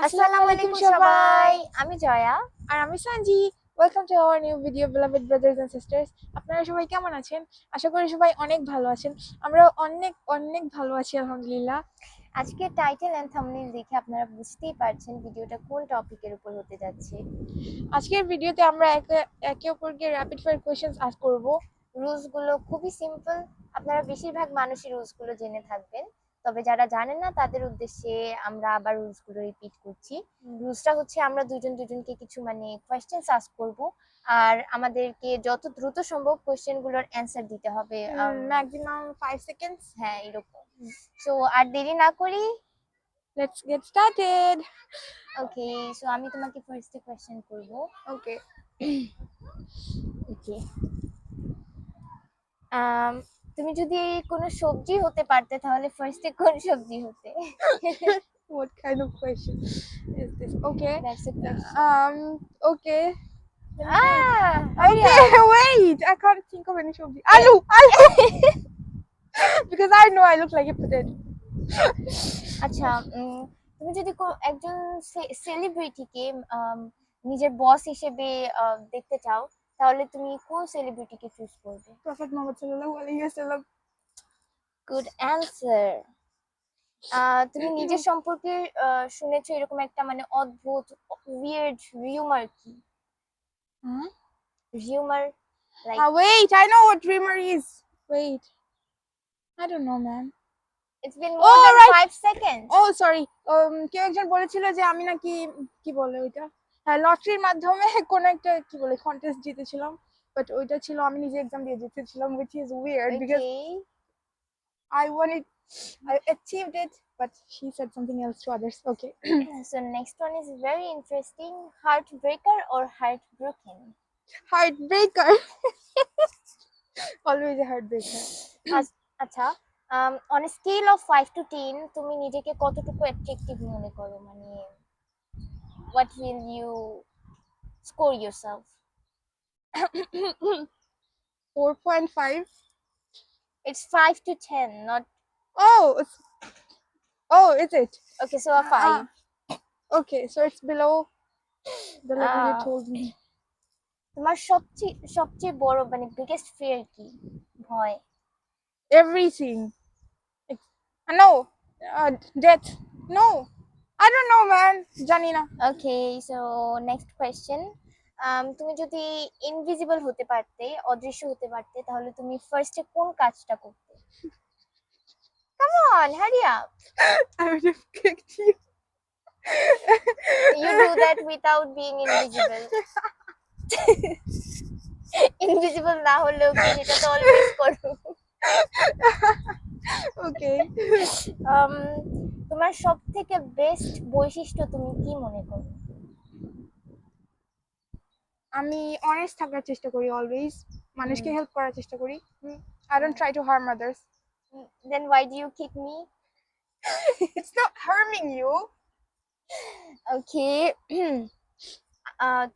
আসসালামু আলাইকুম সবাই। আমি জয়া। আর আমি Sanji. Welcome to our new video beloved brothers and sisters. আপনারা সবাই কেমন আছেন? আশা করি সবাই অনেক ভালো আছেন। আমরা অনেক অনেক ভালো আছি আলহামদুলিল্লাহ। আজকে টাইটেল এন্ড থাম্বনেল দেখে আপনারা বুঝতেই পারছেন ভিডিওটা কোন টপিকের উপর হতে যাচ্ছে। আজকের ভিডিওতে আমরা একে অপরকে র্যাপিড ফায়ার কোয়েশ্চেন্স আস্ক করব। রুলসগুলো খুবই সিম্পল। আপনারা বেশিরভাগ মানুষই রুলসগুলো জেনে থাকবেন, তবে যারা জানেন না তাদের উদ্দেশ্যে আমরা আবার রুলসগুলো রিপিট করছি। রুলসটা হচ্ছে আমরা দুজনকে কিছু কোয়েশ্চেন্স আস্ক করব, আর আমাদেরকে যত দ্রুত সম্ভব কোয়েশ্চেনগুলোর অ্যান্সার দিতে হবে। Maximum 5 seconds. হ্যাঁ, এরকম। সো আর দেরি না করি, let's get started. Okay. So আমি তোমাকে ফার্স্টে কোয়েশ্চেন করব। ওকে। ওকে। তুমি যদি কোনো সবজি হতে পারতে তাহলে ফার্স্টে কোন সবজি হতে? What kind of question is this? Okay. That's a question. Okay. Hurry Okay, up. wait. I can't think of any সবজি. আলু, আলু. Because I know I look like a potato. আচ্ছা, তুমি যদি একজন সেলিব্রিটিকে নিজের বস হিসেবে দেখতে চাও, তাহলে তুমি কোন সেলিব্রিটিকে চুজ করবে? Prophet Muhammad sallallahu alaihi wasallam. Good answer. তুমি নিজের সম্পর্কে শুনেছো এরকম একটা অদ্ভুত উইয়ার্ড রিউমার কি? Huh? Rumour like Wait, I know what dreamer is. Wait. I don't know, man. it's been more Oh, than right. 5 seconds. Oh, sorry. কেউ একজন বলেছিল যে আমি নাকি কি বলে ওইটা, হ্যাঁ, লটারির মাধ্যমে কোন একটা কি বলে কন্টেস্ট জিতেছিলাম, বাট ওইটা ছিল আমি নিজে এক্সাম দিয়ে জিতেছিলাম, which is weird because Okay. I wanted, I achieved it, but she said something else to others. Okay. So next one is very interesting. Heartbreaker or heartbroken? Heartbreaker. Always a heartbreaker. আচ্ছা, on a scale of 5 to 10 তুমি নিজেকে কতটুকু attractive মনে করো? what will you score yourself? 4.5. It's 5 to 10, not Oh, is it? okay. So a 5. Okay, so it's below the level you ah, told me. তোমার সবচেয়ে বড় biggest fear কি? ভয়? Everything. No, death. No, I don't know, man. জানি না. ওকে, so next question. তুমি যদি invisible হতে পারতে, অদৃশ্য হতে পারতে, তাহলে তুমি ফার্স্টে কোন কাজটা করতে? Come on, hurry up. I would have kicked you. You do that without being invisible. Invisible না হলেও কি সেটা তো অলওয়েজ করো। Okay. তোমার সবথেকে বেস্ট বৈশিষ্ট্য তুমি কি মনে করো? আমি অনেস্ট থাকার চেষ্টা করি, অলওয়েজ মানুষকে হেল্প করার চেষ্টা করি. I don't try to harm others. Then why do you kick me? It's not harming you. Okay.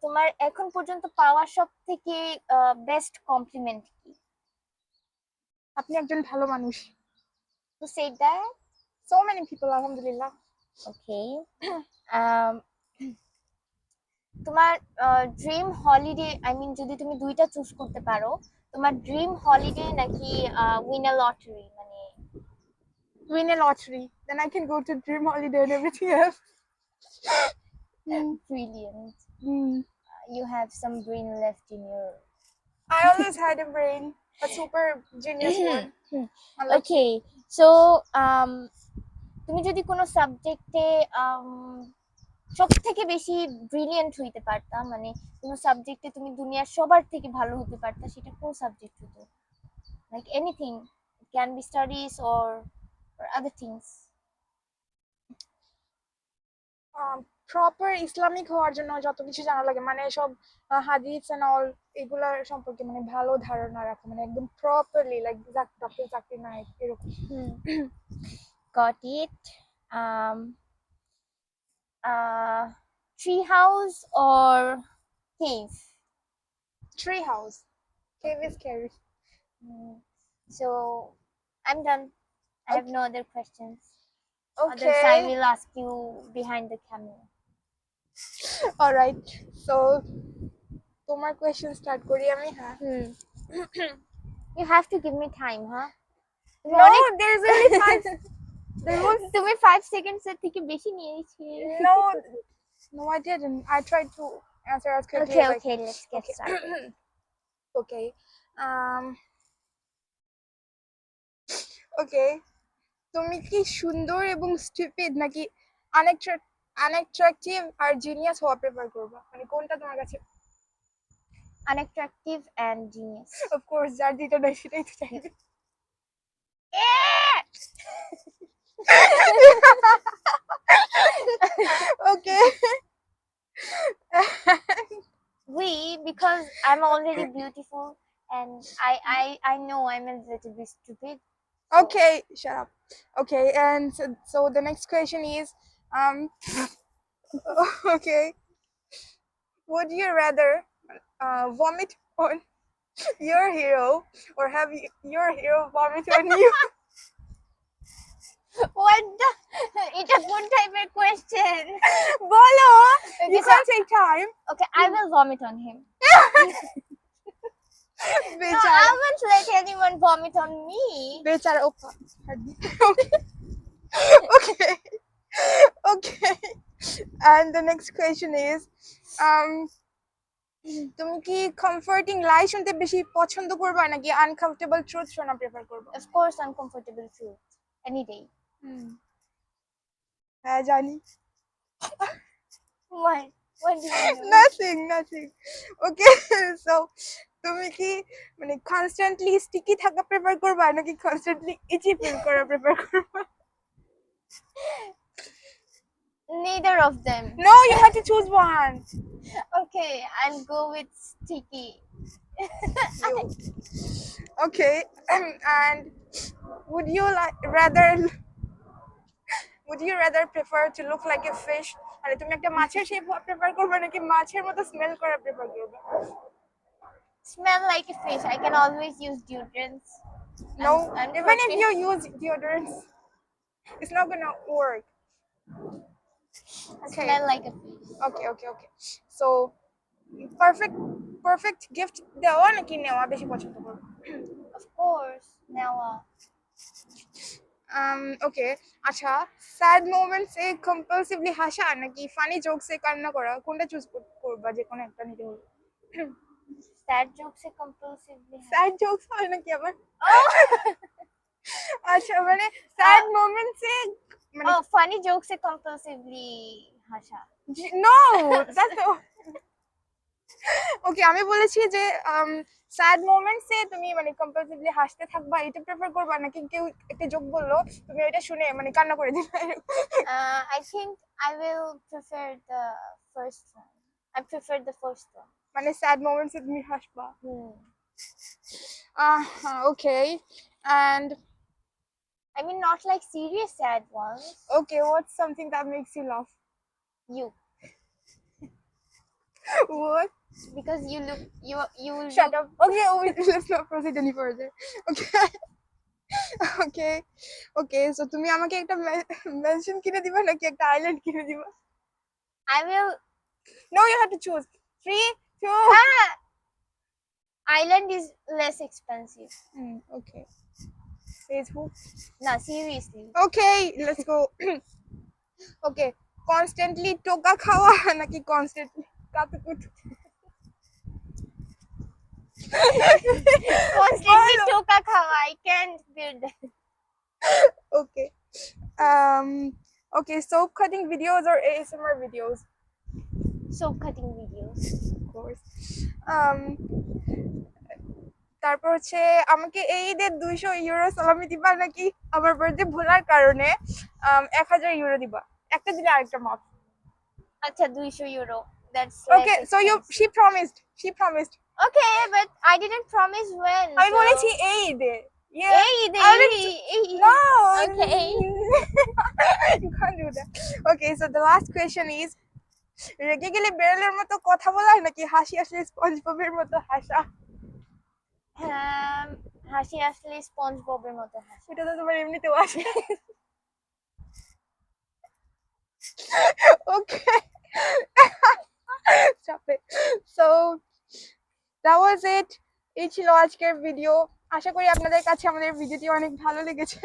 তোমার এখন পর্যন্ত পাওয়া সবথেকে বেস্ট কমপ্লিমেন্ট কি? আপনি একজন ভালো মানুষ. Who said that? So many people, alhamdulillah. Okay. তোমার ড্রিম হলিডে, যদি তুমি দুইটা চুজ করতে পারো, তোমার ড্রিম হলিডে নাকি win a lottery? Win a lottery, then I can go to dream holiday and everything else. Brilliant. Mm. You have some brain left in your. I always had a brain, a super genius one. Okay, so তুমি যদি কোনো সাবজেক্টে সবথেকে বেশি brilliant হইতে পারতা, কোনো সাবজেক্টে তুমি দুনিয়ার সবার থেকে ভালো হতে পারতা, সেটা কোন সাবজেক্ট হতো? Like anything, it can be studies or other things. Proper Islamic হওয়ার জন্য যত কিছু জানা লাগে, সব হাদিস এন্ড অল এগুলার সম্পর্কে ভালো ধারণা রাখা, একদম properly, like doctor Zakir Naik এরকম. Got it. Tree house or cave? Tree house. Cave is scary. So I'm done. I have no other questions. Okay. Others I will ask you behind the camera. Alright, so তোমার question start করি আমি, হ্যাঁ। You have to give me time, huh? No, there's only 5. There was তুমি 5 seconds এর থেকে বেশি নিয়েছি। no, no, I didn't. I tried to answer as quickly Okay, as I okay, can. let's get started. Okay. Okay. তুমি কি সুন্দর এবং stupid নাকি আনঅ্যাট্রাকটিভ আর জিনিয়াস হওয়া প্রেফার করবা, মানে কোনটা তোমার কাছে? Unattractive and genius. Of course, যার যেটা নাই সেটাই তো চাইবে। Okay. Because I'm already beautiful and I know I'm a little bit stupid. So, Okay, shut up. Okay, and so the next question is, okay, would you rather vomit on your hero or have your hero vomit on you? what the? It's a good type of question. Bolo, you Okay, so- can't take time. Okay, I will vomit on him. No, Bechara, I won't let anyone vomit on me. bechara, Opa. Okay, okay. And the next question is, তুমি কি comforting লাই শুনতে বেশি পছন্দ করবা নাকি uncomfortable truth শোনা prefer করবা? Of course, uncomfortable truth. Any day. হ্যাঁ জানি। Why? What do you know? Nothing. Okay, so তুমি কি মানে কনস্ট্যান্টলি স্টিকি থাকা প্রেফার করবা নাকি কনস্ট্যান্টলি ইচি ফিল করা প্রেফার করবা? Neither of them. No, you have to choose one. Okay, I'll go with sticky. You. Okay, and would you rather prefer to look like a fish, মানে তুমি একটা মাছের shape prefer করবে নাকি মাছের মতো স্মেল করা প্রেফার করবে? Smell like a fish. I can always use deodorants. No, And even if perfume. you use deodorants, it's not gonna work. Okay. Smell like a fish. Okay. So perfect gift দেওয়া নাকি নেওয়া বেশি পছন্দ করবে? Of course. Now, ওকে, আচ্ছা, sad moments এ কম্পালসিভলি হাসা নাকি funny jokes এ কান্না করা, কোনটা চুজ করবা? যে কোনো একটা নিতে হবে। sad jokes are compulsively. Sad jokes হয় নাকি আবার? Oh, আচ্ছা, মানে স্যাড মোমেন্টস এ মানে oh, funny jokes are compulsively hasha. No, that's okay, আমি বলেছি যে স্যাড মোমেন্টস এ তুমি মানে কম্পালসিভলি হাসতে থাকবা, এটা প্রেফার করবা নাকি কেউ একটা জোক বললো তুমি এটা শুনে মানে কান্না করে দিবে? I think I will prefer the first one. I prefer the first one. মানে স্যাড মোমেন্টস এ তুমি হাসবা। ওকে, and I mean, not like serious sad ones. okay, what's something that makes you laugh? You, What? because you look, you will Shut look, up. Okay, let's not proceed any further. Okay, so তুমি আমাকে একটা mention কিনে দিবা নাকি একটা island কিনে দিবা? I will. No, you have to choose. 3, 2. Island is less expensive. Okay. Says who? No, seriously. Okay, let's go. Okay, constantly টোকা খাওয়া নাকি constantly কাতুকুত? Constantly toka khawa. I can't bear that. Okay. Okay, soap cutting videos or ASMR videos? Soap cutting videos. Of course. তারপর হচ্ছে আমাকে এই ঈদের 200 euro সালামি দিবা নাকি আমার বার্থডে ভোলার কারণে 1000 ইউরো দিবা? একটা দিলে আরেকটা মাফ। Acha, 200 euro. That's Okay, less so expensive. she promised. Okay, but I didn't promise when. আমি so- বলেছি এই ঈদে। Yeah. No. No. Okay. You can't do that. Okay, so the last question is, রেগে গেলে বেড়ালের মতো কথা বলা নাকি হাসি আসলে স্পঞ্জববের মতো হাসা? হাসি আসলে স্পঞ্জ ববের মতো হাসি। এটা তো তোমার এমনিতেও আসে। Okay, Stop it. So that was it. এই ছিল আজকের ভিডিও। আশা করি আপনাদের কাছে আমাদের ভিডিওটি অনেক ভালো লেগেছে।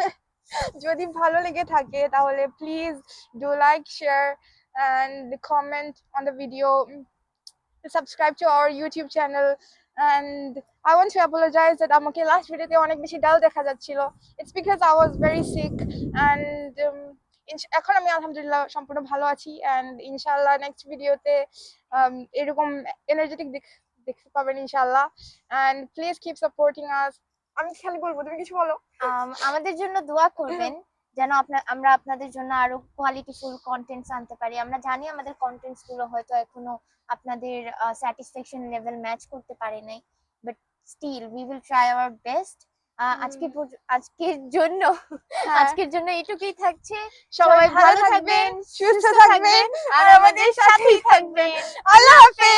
যদি ভালো লেগে থাকে তাহলে please do like share and comment on the video, subscribe to our YouTube channel, and I want to apologize that আমাকে লাস্ট ভিডিওতে অনেক বেশি ডাল দেখা যাচ্ছিল। It's because I was very sick and এখন আমি আলহামদুলিল্লাহ সম্পূর্ণ ভালো আছি, and ইনশাআল্লাহ নেক্সট ভিডিওতে এরকম এনার্জেটিক দেখতে পাবেন ইনশাআল্লাহ। and please keep supporting us. আমি খালি বলবো, তুমি কিছু বলো। আমাদের জন্য দোয়া করবেন যেন আমরা আপনাদের জন্য আরো কোয়ালিটিফুল কন্টেন্টস আনতে পারি। আমরা জানি আমাদের কন্টেন্টস গুলো হয়তো এখনো আপনাদের স্যাটিসফ্যাকশন লেভেল ম্যাচ করতে পারে নাই, but still we will try our best. আজকের জন্য এটুকুই থাকছে। সবাই ভালো থাকবেন, সুস্থ থাকবেন, আর আমাদের সাথেই থাকবেন। আল্লাহ হাফেজ।